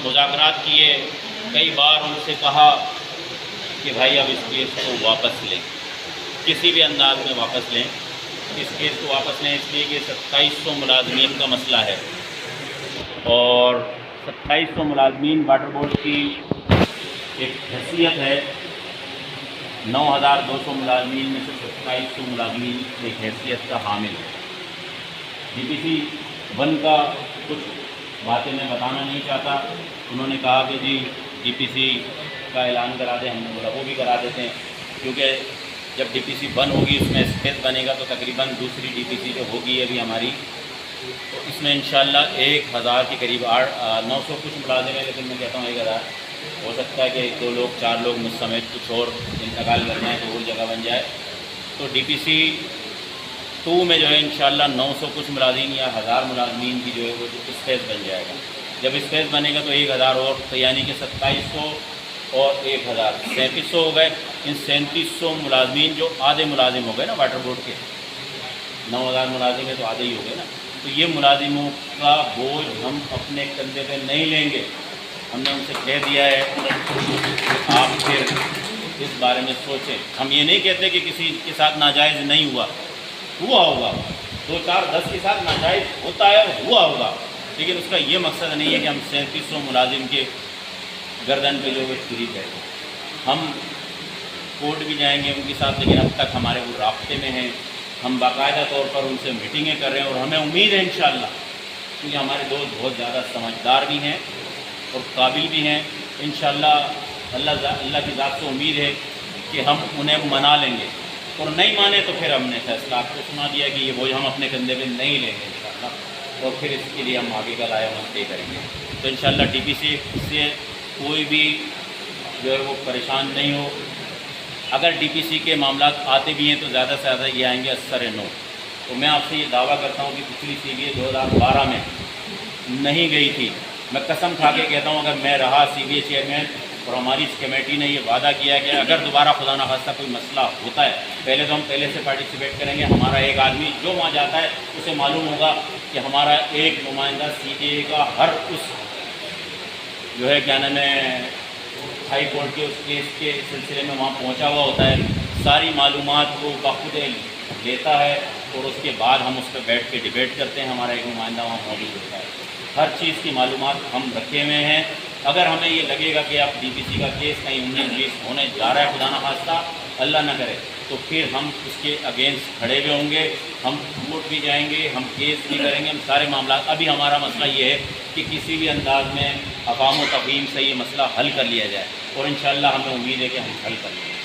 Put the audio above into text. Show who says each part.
Speaker 1: مذاکرات کیے، کئی بار ان سے کہا کہ بھائی اب اس کیس کو واپس لیں، کسی بھی انداز میں واپس لیں، اس کیس کو واپس لیں، اس لیے کہ 2700 ملازمین کا مسئلہ ہے، اور 2700 ملازمین واٹر بورڈ کی ایک حیثیت ہے، 9200 ملازمین میں سے 2700 ملازمین ایک حیثیت کا حامل ہے۔ ڈی پی سی 1 کا کچھ باتیں میں بتانا نہیں چاہتا، انہوں نے کہا کہ جی ڈی پی سی کا اعلان کرا دیں، ہم نے بولا وہ بھی کرا دیتے ہیں، کیونکہ جب ڈی پی سی 1 ہوگی اس میں اسپیس بنے گا تو تقریباً دوسری ڈی پی سی جو ہوگی ابھی ہماری، تو اس میں انشاءاللہ 1000 کے قریب 900 کچھ ملازم ہیں، لیکن میں کہتا ہوں 1000 ہو سکتا ہے کہ 2 لوگ 4 لوگ مجھ سمیت کچھ اور انتقال کر جائیں تو اور جگہ بن جائے، تو ڈی پی سی 2 میں جو ہے انشاءاللہ 900 کچھ ملازمین یا 1000 ملازمین کی جو ہے وہ اسپیس بن جائے گا۔ جب اسپیس بنے گا تو 1000 اور، تو یعنی کہ 2700 اور 1000 3700 ہو گئے۔ ان 3700 ملازمین جو آدھے ملازم ہو گئے نا واٹر بورڈ کے، 9000 ملازم ہے تو آدھے ہی ہو گئے نا، تو یہ ملازموں کا بوجھ ہم اپنے کندھے پہ نہیں لیں گے۔ ہم نے ان سے کہہ دیا ہے کہ آپ پھر اس بارے میں سوچیں۔ ہم یہ نہیں کہتے کہ کسی کے ساتھ ناجائز نہیں ہوا ہوگا، 2 4 10 کے ساتھ ناجائز ہوتا ہے، ہوا ہوگا، لیکن اس کا یہ مقصد نہیں ہے کہ ہم 3700 ملازم کے گردن پہ جو ہے چھری کریں۔ ہم کورٹ بھی جائیں گے ان کے ساتھ، لیکن اب تک ہمارے وہ رابطے میں ہیں، ہم باقاعدہ طور پر ان سے میٹنگیں کر رہے ہیں، اور ہمیں امید ہے انشاءاللہ، کیونکہ ہمارے دوست بہت زیادہ سمجھدار بھی ہیں اور قابل بھی ہیں، انشاءاللہ اللہ کی ذات سے امید ہے کہ ہم انہیں منا لیں گے، اور نہیں مانے تو پھر ہم نے فیصلہ آپ کو سنا دیا کہ یہ بوجھ ہم اپنے کندھے پہ نہیں لیں گے انشاءاللہ، اور پھر اس کے لیے ہم آگے کا لائے عمل طے کریں گے۔ تو انشاءاللہ ڈی پی سی سے کوئی بھی جو ہے وہ پریشان نہیں ہو۔ اگر ڈی پی سی کے معاملات آتے بھی ہیں تو زیادہ سے زیادہ یہ آئیں گے اثر نو۔ تو میں آپ سے یہ دعویٰ کرتا ہوں کہ پچھلی سی بی اے 2012 میں نہیں گئی تھی، میں قسم کھا کے کہتا ہوں، اگر میں رہا سی بی اے چیئرمین اور ہماری اس کمیٹی نے یہ وعدہ کیا کہ اگر دوبارہ خدا نخواستہ کوئی مسئلہ ہوتا ہے، پہلے تو ہم پہلے سے پارٹیسپیٹ کریں گے، ہمارا ایک آدمی جو وہاں جاتا ہے اسے معلوم ہوگا کہ ہمارا ایک نمائندہ سی بی اے کا ہر اس جو ہے کیا نام ہے ہائی کورٹ کے اس کیس کے سلسلے میں وہاں پہنچا ہوا ہوتا ہے، ساری معلومات وہ بخود لیتا ہے، اور اس کے بعد ہم اس پہ بیٹھ کے ڈیبیٹ کرتے ہیں، ہمارا ایک نمائندہ وہاں موجود ہوتا ہے، ہر چیز کی معلومات ہم رکھے ہوئے ہیں۔ اگر ہمیں یہ لگے گا کہ اب ڈی پی سی کا کیس کہیں 19-20 ہونے جا رہا ہے خدا نخواستہ، اللہ نہ کرے، تو پھر ہم اس کے اگینسٹ کھڑے ہوئے ہوں گے، ہم کورٹ بھی جائیں گے، ہم کیس بھی کریں گے، ہم سارے معاملات۔ ابھی ہمارا مسئلہ یہ ہے کہ کسی بھی انداز میں افہام و تفہیم سے یہ مسئلہ حل کر لیا جائے، اور انشاءاللہ ہمیں امید ہے کہ ہم حل کر لیں گے۔